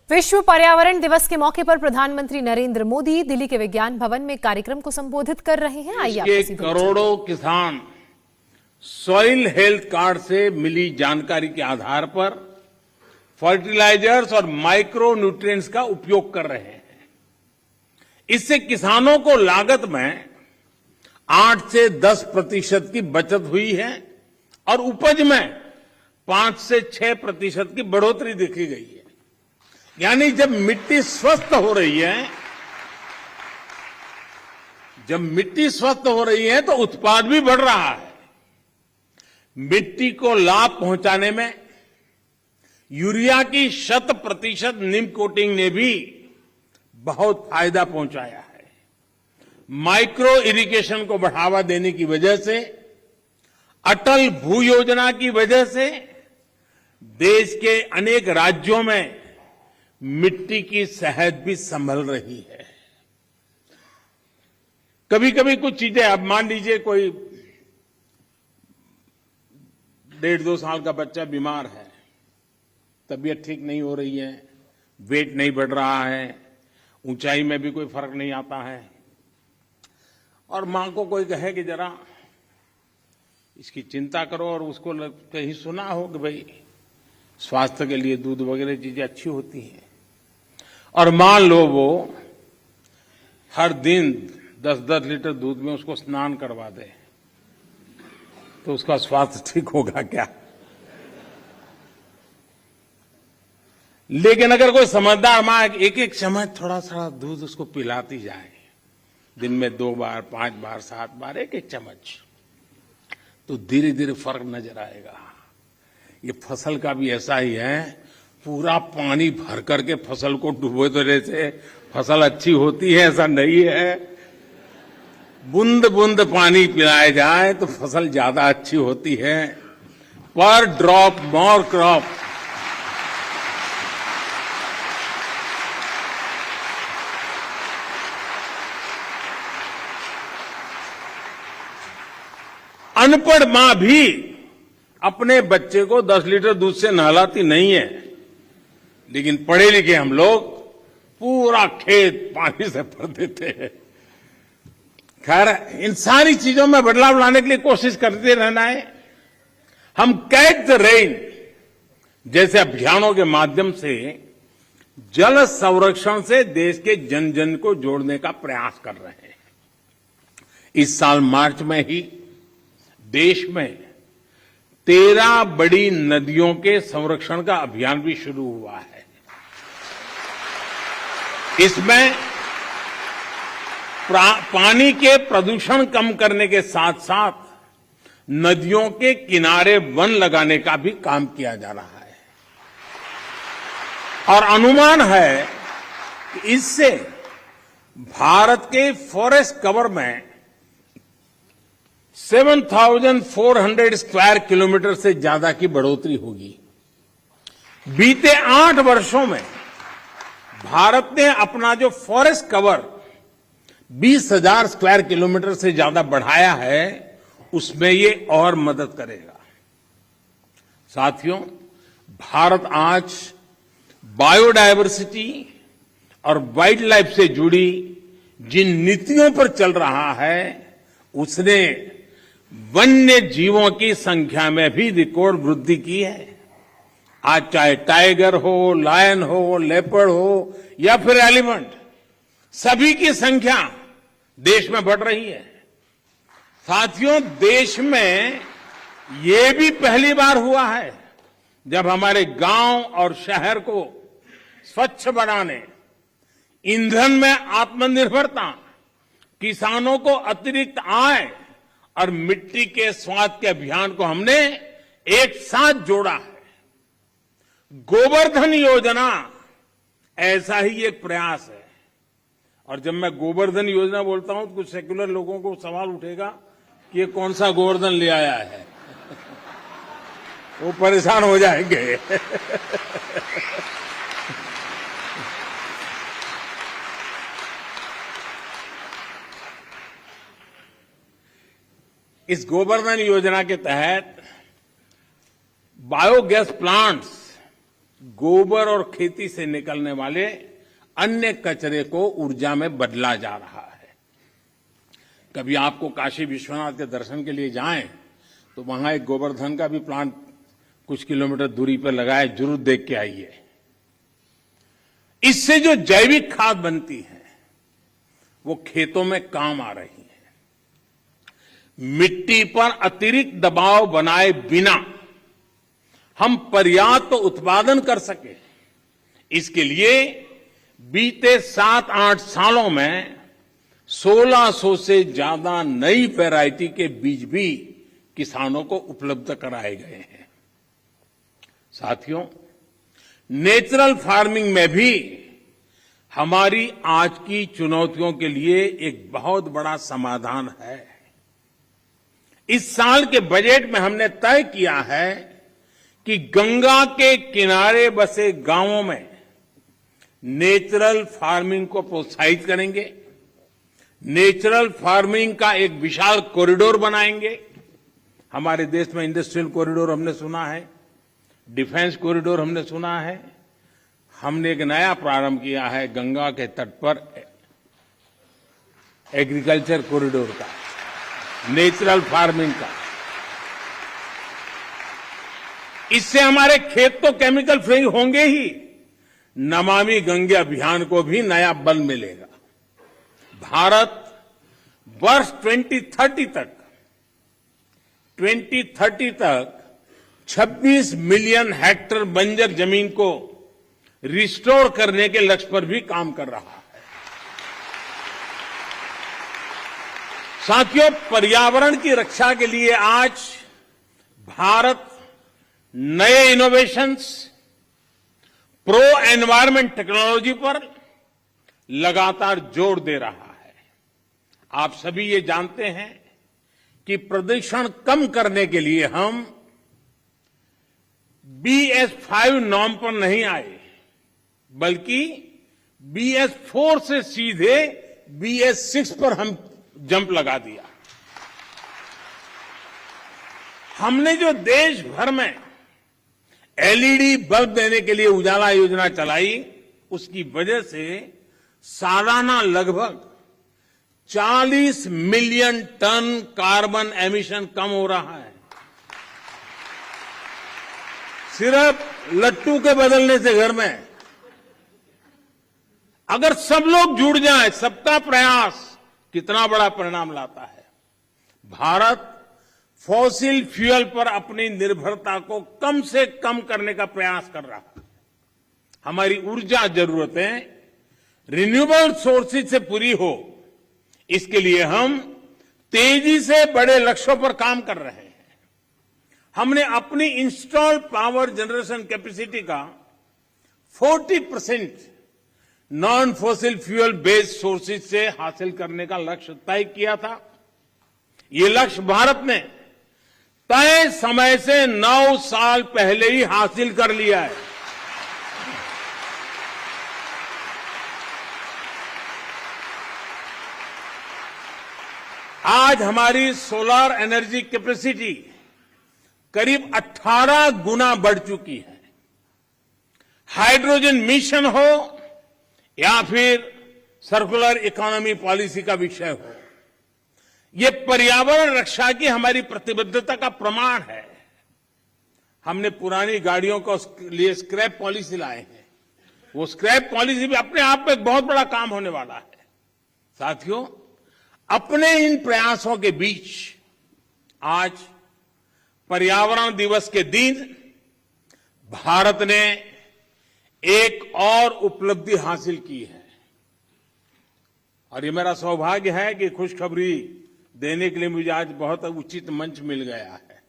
विश्व पर्यावरण दिवस के मौके पर प्रधानमंत्री नरेंद्र मोदी दिल्ली के विज्ञान भवन में कार्यक्रम को संबोधित कर रहे हैं। आइए आपको सीधे करोड़ों किसान सॉइल हेल्थ कार्ड से मिली जानकारी के आधार पर फर्टिलाइजर्स और माइक्रो न्यूट्रिएंट्स का उपयोग कर रहे हैं। इससे किसानों को लागत में 8 से 10% की बचत हुई है और उपज में 5 से 6% की बढ़ोतरी देखी गई है। यानी जब मिट्टी स्वस्थ हो रही है, तो उत्पाद भी बढ़ रहा है। मिट्टी को लाभ पहुंचाने में यूरिया की 100% नीम कोटिंग ने भी बहुत फायदा पहुंचाया है। माइक्रो इरिगेशन को बढ़ावा देने की वजह से, अटल भू योजना की वजह से देश के अनेक राज्यों में मिट्टी की सेहत भी संभल रही है। कभी कभी कुछ चीजें, अब मान लीजिए कोई 1.5-2 साल का बच्चा बीमार है, तबीयत ठीक नहीं हो रही है, वेट नहीं बढ़ रहा है, ऊंचाई में भी कोई फर्क नहीं आता है, और मां को कोई कहे कि जरा इसकी चिंता करो, और उसको कहीं सुना हो कि भाई स्वास्थ्य के लिए दूध वगैरह चीजें अच्छी होती हैं, और मान लो वो हर दिन 10-10 लीटर दूध में उसको स्नान करवा दे, तो उसका स्वास्थ्य ठीक होगा क्या? लेकिन अगर कोई समझदार मां एक चम्मच थोड़ा सा दूध उसको पिलाती जाए, दिन में 2 बार, 5 बार, 7 बार, एक चम्मच, तो धीरे धीरे फर्क नजर आएगा। ये फसल का भी ऐसा ही है, पूरा पानी भर करके फसल को डुबो देने से फसल अच्छी होती है ऐसा नहीं है। बूंद बूंद पानी पिलाया जाए तो फसल ज्यादा अच्छी होती है। पर ड्रॉप मोर क्रॉप। अनपढ़ मां भी अपने बच्चे को 10 लीटर दूध से नहलाती नहीं है, लेकिन पढ़े लिखे हम लोग पूरा खेत पानी से भर देते हैं। खैर, इन सारी चीजों में बदलाव लाने के लिए कोशिश करते रहना है। हम कैच द रेन जैसे अभियानों के माध्यम से जल संरक्षण से देश के जन जन को जोड़ने का प्रयास कर रहे हैं। इस साल मार्च में ही देश में 13 बड़ी नदियों के संरक्षण का अभियान भी शुरू हुआ है। इसमें पानी के प्रदूषण कम करने के साथ साथ नदियों के किनारे वन लगाने का भी काम किया जा रहा है, और अनुमान है कि इससे भारत के फॉरेस्ट कवर में 7,400 स्क्वायर किलोमीटर से ज्यादा की बढ़ोतरी होगी। बीते 8 वर्षों में भारत ने अपना जो फॉरेस्ट कवर 20,000 स्क्वायर किलोमीटर से ज्यादा बढ़ाया है, उसमें ये और मदद करेगा। साथियों, भारत आज बायोडायवर्सिटी और वाइल्ड लाइफ से जुड़ी जिन नीतियों पर चल रहा है, उसने वन्य जीवों की संख्या में भी रिकॉर्ड वृद्धि की है। आज चाहे टाइगर हो, लायन हो, लेपर्ड हो या फिर एलिफेंट, सभी की संख्या देश में बढ़ रही है। साथियों, देश में ये भी पहली बार हुआ है जब हमारे गांव और शहर को स्वच्छ बनाने, ईंधन में आत्मनिर्भरता, किसानों को अतिरिक्त आय और मिट्टी के स्वाद के अभियान को हमने एक साथ जोड़ा है। गोवर्धन योजना ऐसा ही एक प्रयास है। और जब मैं गोवर्धन योजना बोलता हूं तो कुछ सेक्युलर लोगों को सवाल उठेगा कि ये कौन सा गोवर्धन ले आया है। वो परेशान हो जाएंगे। इस गोवर्धन योजना के तहत बायोगैस प्लांट्स गोबर और खेती से निकलने वाले अन्य कचरे को ऊर्जा में बदला जा रहा है। कभी आपको काशी विश्वनाथ के दर्शन के लिए जाएं तो वहां एक गोवर्धन का भी प्लांट कुछ किलोमीटर दूरी पर लगा है, जरूर देख के आइए। इससे जो जैविक खाद बनती है वो खेतों में काम आ रही है। मिट्टी पर अतिरिक्त दबाव बनाए बिना हम पर्याप्त उत्पादन कर सके, इसके लिए बीते 7-8 सालों में 1600 से ज्यादा नई वैरायटी के बीज भी किसानों को उपलब्ध कराए गए हैं। साथियों, नेचुरल फार्मिंग में भी हमारी आज की चुनौतियों के लिए एक बहुत बड़ा समाधान है। इस साल के बजट में हमने तय किया है कि गंगा के किनारे बसे गांवों में नेचुरल फार्मिंग को प्रोत्साहित करेंगे, नेचुरल फार्मिंग का एक विशाल कॉरिडोर बनाएंगे। हमारे देश में इंडस्ट्रियल कॉरिडोर हमने सुना है, डिफेंस कॉरिडोर हमने सुना है। हमने एक नया प्रारंभ किया है गंगा के तट पर एग्रीकल्चर कॉरिडोर का, नेचुरल फार्मिंग का। इससे हमारे खेत तो केमिकल फ्री होंगे ही, नमामि गंगे अभियान को भी नया बल मिलेगा। भारत वर्ष 2030 तक 26 मिलियन हेक्टेयर बंजर जमीन को रिस्टोर करने के लक्ष्य पर भी काम कर रहा है। साथियों, पर्यावरण की रक्षा के लिए आज भारत नए इनोवेशंस, प्रो एनवायरमेंट टेक्नोलॉजी पर लगातार जोर दे रहा है। आप सभी ये जानते हैं कि प्रदूषण कम करने के लिए हम BS5 नॉर्म पर नहीं आए, बल्कि BS4 से सीधे BS6 पर हम जंप लगा दिया। हमने जो देश भर में LED बल्ब देने के लिए उजाला योजना चलाई, उसकी वजह से सालाना लगभग 40 मिलियन टन कार्बन एमिशन कम हो रहा है। सिर्फ लट्टू के बदलने से घर में अगर सब लोग जुड़ जाएं, सबका प्रयास कितना बड़ा परिणाम लाता है। भारत फॉसिल फ्यूल पर अपनी निर्भरता को कम से कम करने का प्रयास कर रहा है। हमारी ऊर्जा जरूरतें रिन्यूएबल सोर्सेज से पूरी हो, इसके लिए हम तेजी से बड़े लक्ष्यों पर काम कर रहे हैं। हमने अपनी इंस्टॉल्ड पावर जनरेशन कैपेसिटी का 40% non fossil fuel based sources से हासिल करने का लक्ष्य तय किया था। ये लक्ष्य भारत ने तय समय से 9 साल पहले ही हासिल कर लिया है। आज हमारी सोलर एनर्जी कैपेसिटी करीब 18 गुना बढ़ चुकी है। हाइड्रोजन मिशन हो या फिर सर्कुलर इकोनॉमी पॉलिसी का विषय हो, ये पर्यावरण रक्षा की हमारी प्रतिबद्धता का प्रमाण है। हमने पुरानी गाड़ियों को लिए स्क्रैप पॉलिसी लाए हैं। वो स्क्रैप पॉलिसी भी अपने आप में एक बहुत बड़ा काम होने वाला है। साथियों, अपने इन प्रयासों के बीच आज पर्यावरण दिवस के दिन भारत ने एक और उपलब्धि हासिल की है, और ये मेरा सौभाग्य है कि खुशखबरी देने के लिए मुझे आज बहुत उचित मंच मिल गया है।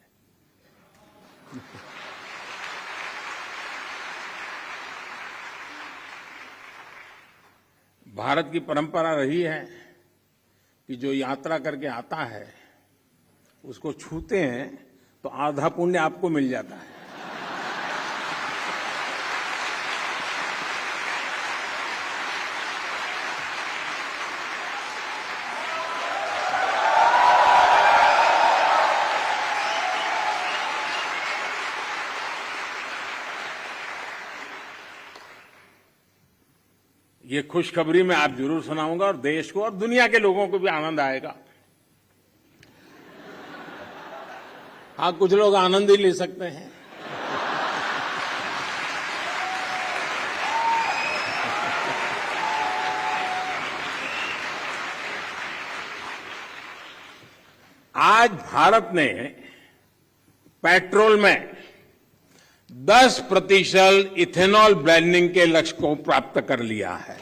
भारत की परंपरा रही है कि जो यात्रा करके आता है उसको छूते हैं तो आधा पुण्य आपको मिल जाता है। ये खुशखबरी मैं आप जरूर सुनाऊंगा और देश को और दुनिया के लोगों को भी आनंद आएगा। हाँ, कुछ लोग आनंद ही ले सकते हैं। आज भारत ने पेट्रोल में 10% इथेनॉल ब्लेंडिंग के लक्ष्य को प्राप्त कर लिया है।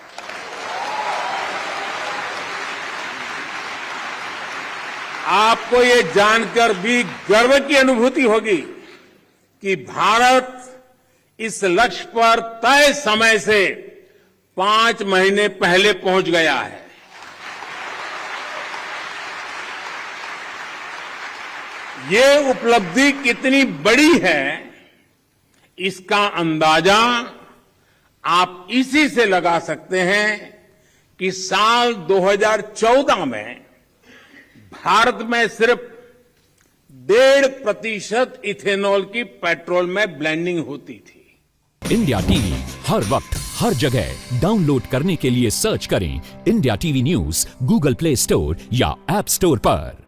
आपको ये जानकर भी गर्व की अनुभूति होगी कि भारत इस लक्ष्य पर तय समय से 5 महीने पहले पहुंच गया है। ये उपलब्धि कितनी बड़ी है, इसका अंदाजा आप इसी से लगा सकते हैं कि साल 2014 में भारत में सिर्फ 1.5% इथेनॉल की पेट्रोल में ब्लेंडिंग होती थी। इंडिया टीवी हर वक्त हर जगह डाउनलोड करने के लिए सर्च करें India TV news Google play store या ऐप स्टोर पर।